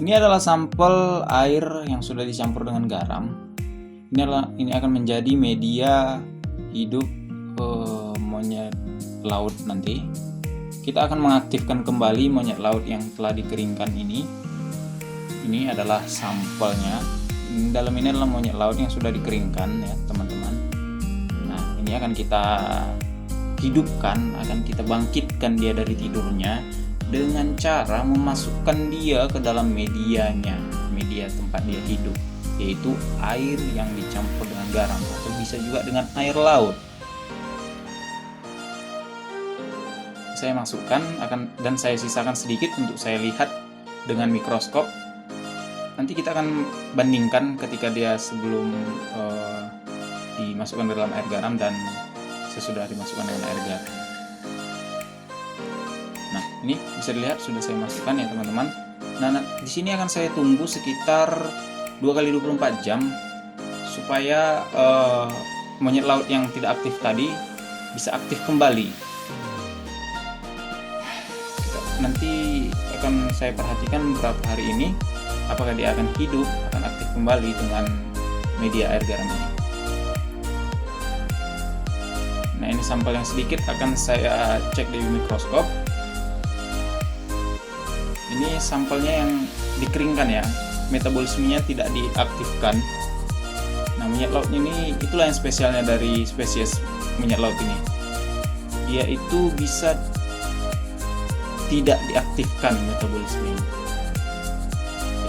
Ini adalah sampel air yang sudah dicampur dengan garam. Ini akan menjadi media hidup monyet laut nanti. Kita akan mengaktifkan kembali monyet laut yang telah dikeringkan ini. Ini adalah sampelnya. Dalam ini adalah monyet laut yang sudah dikeringkan ya teman-teman. Nah, ini akan kita hidupkan, akan kita bangkitkan dia dari tidurnya dengan cara memasukkan dia ke dalam medianya, media tempat dia hidup, yaitu air yang dicampur dengan garam atau bisa juga dengan air laut. Saya masukkan dan saya sisakan sedikit untuk saya lihat dengan mikroskop. Nanti kita akan bandingkan ketika dia sebelum dimasukkan dalam air garam dan sesudah dimasukkan dengan air garam. Nah, ini bisa dilihat sudah saya masukkan ya teman-teman. Nah, di sini akan saya tunggu sekitar 2x24 jam supaya monyet laut yang tidak aktif tadi bisa aktif kembali. Nanti akan saya perhatikan beberapa hari ini apakah dia akan hidup, akan aktif kembali dengan media air garam ini. Nah, ini sampel yang sedikit akan saya cek di mikroskop. Ini sampelnya yang dikeringkan ya, metabolismenya tidak diaktifkan. Nah, monyet laut ini itulah yang spesialnya dari spesies monyet laut ini. Dia itu bisa tidak diaktifkan metabolismenya.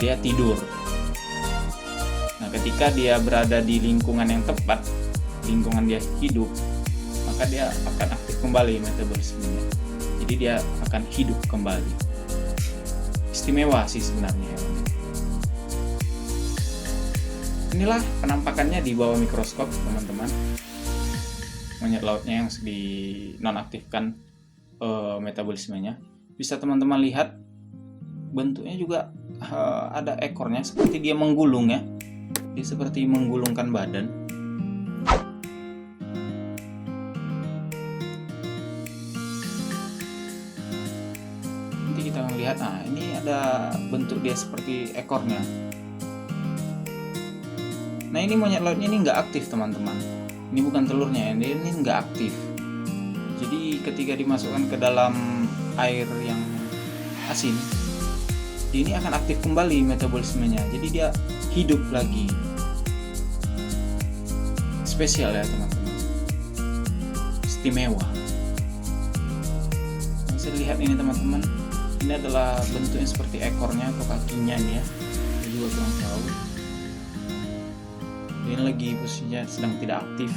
Dia tidur. Nah, ketika dia berada di lingkungan yang tepat, lingkungan dia hidup, maka dia akan aktif kembali metabolismenya. Jadi dia akan hidup kembali. Istimewa sih sebenarnya. Inilah penampakannya di bawah mikroskop teman-teman. Monyet lautnya yang dinonaktifkan metabolismenya. Bisa teman-teman lihat bentuknya juga ada ekornya seperti dia menggulung ya. Dia seperti menggulungkan badan. Kita melihat, nah ini ada bentuk dia seperti ekornya. Nah, ini monyet lautnya ini nggak aktif teman-teman. Ini bukan telurnya, ini nggak aktif. Jadi ketika dimasukkan ke dalam air yang asin, ini akan aktif kembali metabolismenya. Jadi dia hidup lagi. Spesial ya teman-teman. Istimewa. Bisa dilihat ini teman-teman. Ini adalah bentuknya seperti ekornya atau kakinya nih ya. Saya juga kurang tahu. Ini lagi posisinya sedang tidak aktif.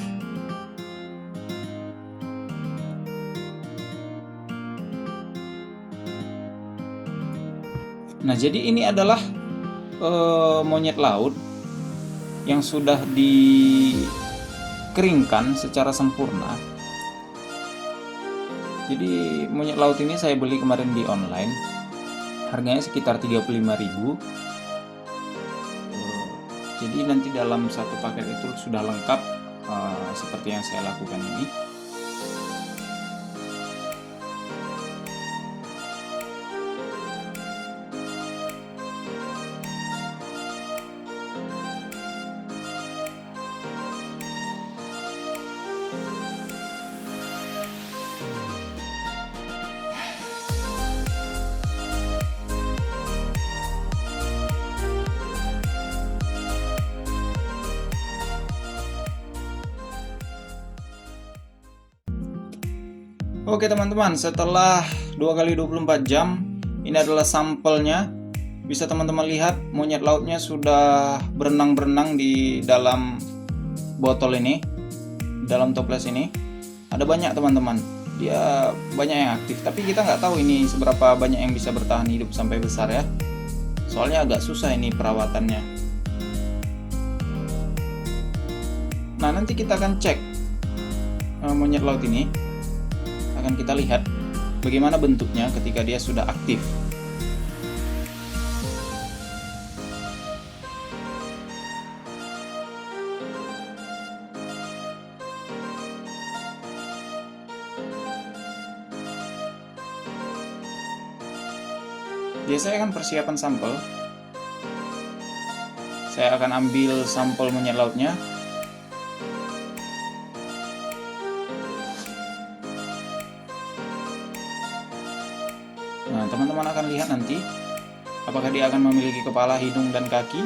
Nah, jadi ini adalah monyet laut yang sudah dikeringkan secara sempurna. Jadi monyet laut ini saya beli kemarin di online. Harganya sekitar 35.000. Jadi nanti dalam satu paket itu sudah lengkap seperti yang saya lakukan ini. Oke teman-teman, setelah 2x24 jam, ini adalah sampelnya. Bisa teman-teman lihat monyet lautnya sudah berenang-berenang di dalam botol ini, dalam toples ini. Ada banyak teman-teman, dia banyak yang aktif. Tapi kita nggak tahu ini seberapa banyak yang bisa bertahan hidup sampai besar ya. Soalnya agak susah ini perawatannya. Nah, nanti kita akan cek monyet laut ini. Akan kita lihat bagaimana bentuknya ketika dia sudah aktif. Biasanya kan persiapan sampel Saya akan ambil sampel monyet lautnya. Nah, teman-teman akan lihat nanti apakah dia akan memiliki kepala, hidung, dan kaki.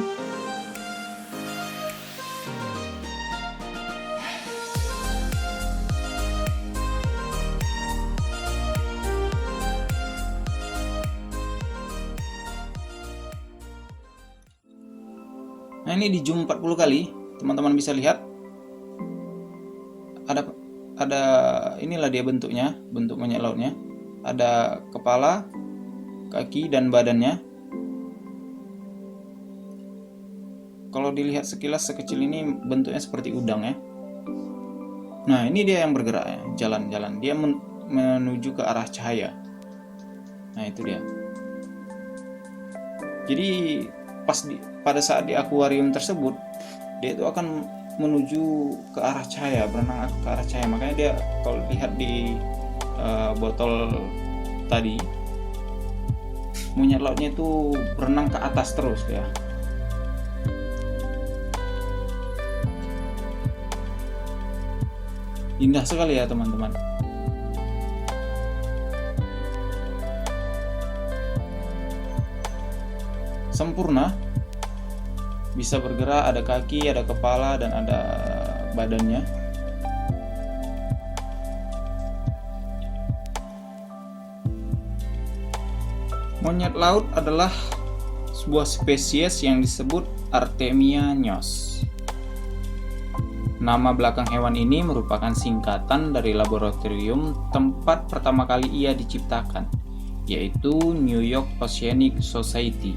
Nah, ini di zoom 40 kali, teman-teman bisa lihat ada inilah dia bentuknya, bentuk monyet lautnya. Ada kepala, kaki, dan badannya. Kalau dilihat sekilas sekecil ini bentuknya seperti udang ya. Nah, ini dia yang bergerak ya, jalan-jalan. Dia menuju ke arah cahaya. Nah, itu dia. Jadi pada saat di akuarium tersebut, dia itu akan menuju ke arah cahaya, berenang ke arah cahaya. Makanya dia kalau lihat di botol tadi, monyet lautnya itu berenang ke atas terus ya. Indah sekali ya teman-teman. Sempurna, bisa bergerak, ada kaki, ada kepala, dan ada badannya. Monyet laut adalah sebuah spesies yang disebut Artemia nyos. Nama belakang hewan ini merupakan singkatan dari laboratorium tempat pertama kali ia diciptakan, yaitu New York Oceanic Society.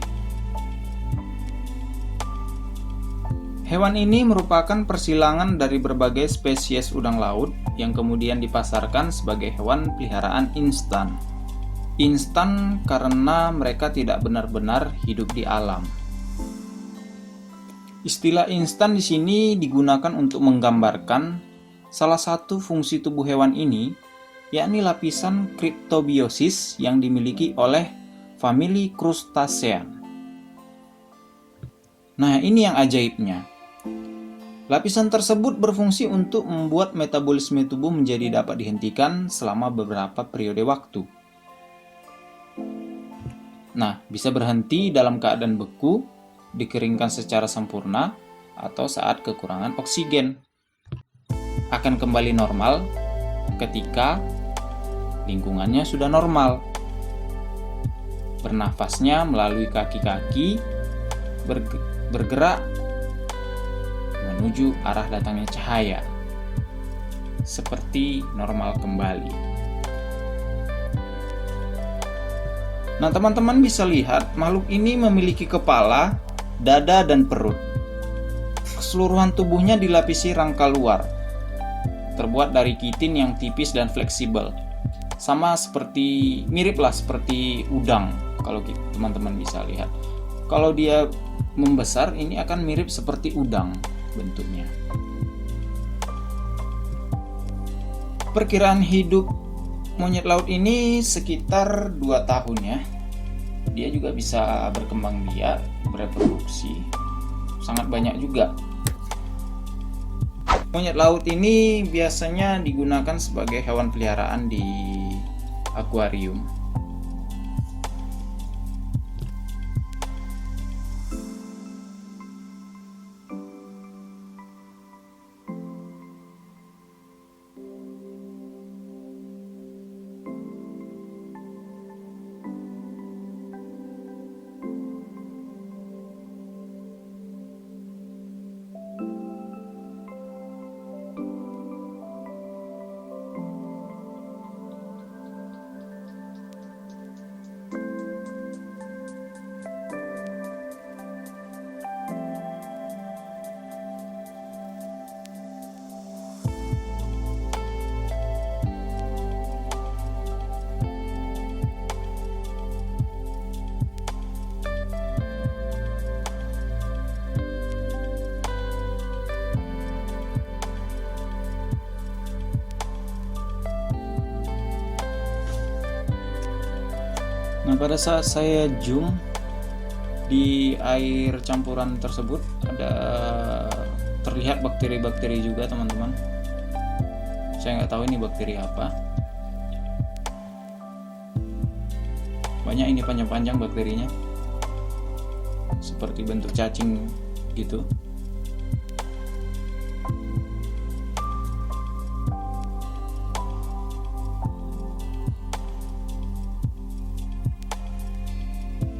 Hewan ini merupakan persilangan dari berbagai spesies udang laut yang kemudian dipasarkan sebagai hewan peliharaan instan. Instan karena mereka tidak benar-benar hidup di alam. Istilah instan di sini digunakan untuk menggambarkan salah satu fungsi tubuh hewan ini, yakni lapisan kriptobiosis yang dimiliki oleh famili Crustacean. Nah, ini yang ajaibnya. Lapisan tersebut berfungsi untuk membuat metabolisme tubuh menjadi dapat dihentikan selama beberapa periode waktu. Nah, bisa berhenti dalam keadaan beku, dikeringkan secara sempurna, atau saat kekurangan oksigen. Akan kembali normal ketika lingkungannya sudah normal. Bernafasnya melalui kaki-kaki, bergerak menuju arah datangnya cahaya, seperti normal kembali. Nah, teman-teman bisa lihat makhluk ini memiliki kepala, dada, dan perut. Keseluruhan tubuhnya dilapisi rangka luar, terbuat dari kitin yang tipis dan fleksibel. Sama seperti, miriplah seperti udang, kalau teman-teman bisa lihat. Kalau dia membesar, ini akan mirip seperti udang bentuknya. Perkiraan hidup monyet laut ini sekitar 2 tahun ya. Dia juga bisa berkembang biak, bereproduksi. Sangat banyak juga. Monyet laut ini biasanya digunakan sebagai hewan peliharaan di akuarium. Nah, pada saat saya zoom, Di air campuran tersebut ada terlihat bakteri-bakteri juga teman-teman. Saya nggak tahu ini bakteri apa. Banyak ini panjang-panjang bakterinya, seperti bentuk cacing gitu.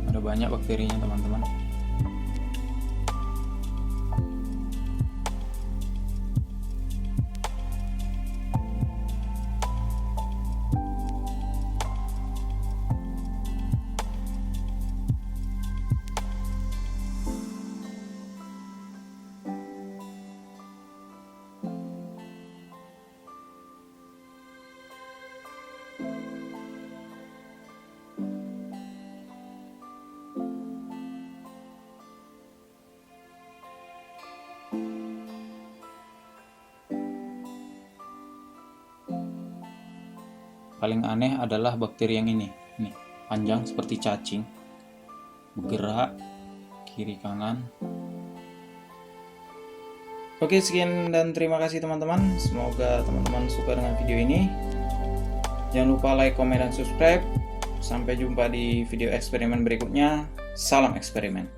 Ada banyak bakterinya teman-teman. Paling aneh adalah bakteri yang ini. Nih, panjang seperti cacing, bergerak kiri kanan. Oke, sekian dan terima kasih teman-teman. Semoga teman-teman suka dengan video ini. Jangan lupa like, komen, dan subscribe. Sampai jumpa di video eksperimen berikutnya. Salam eksperimen.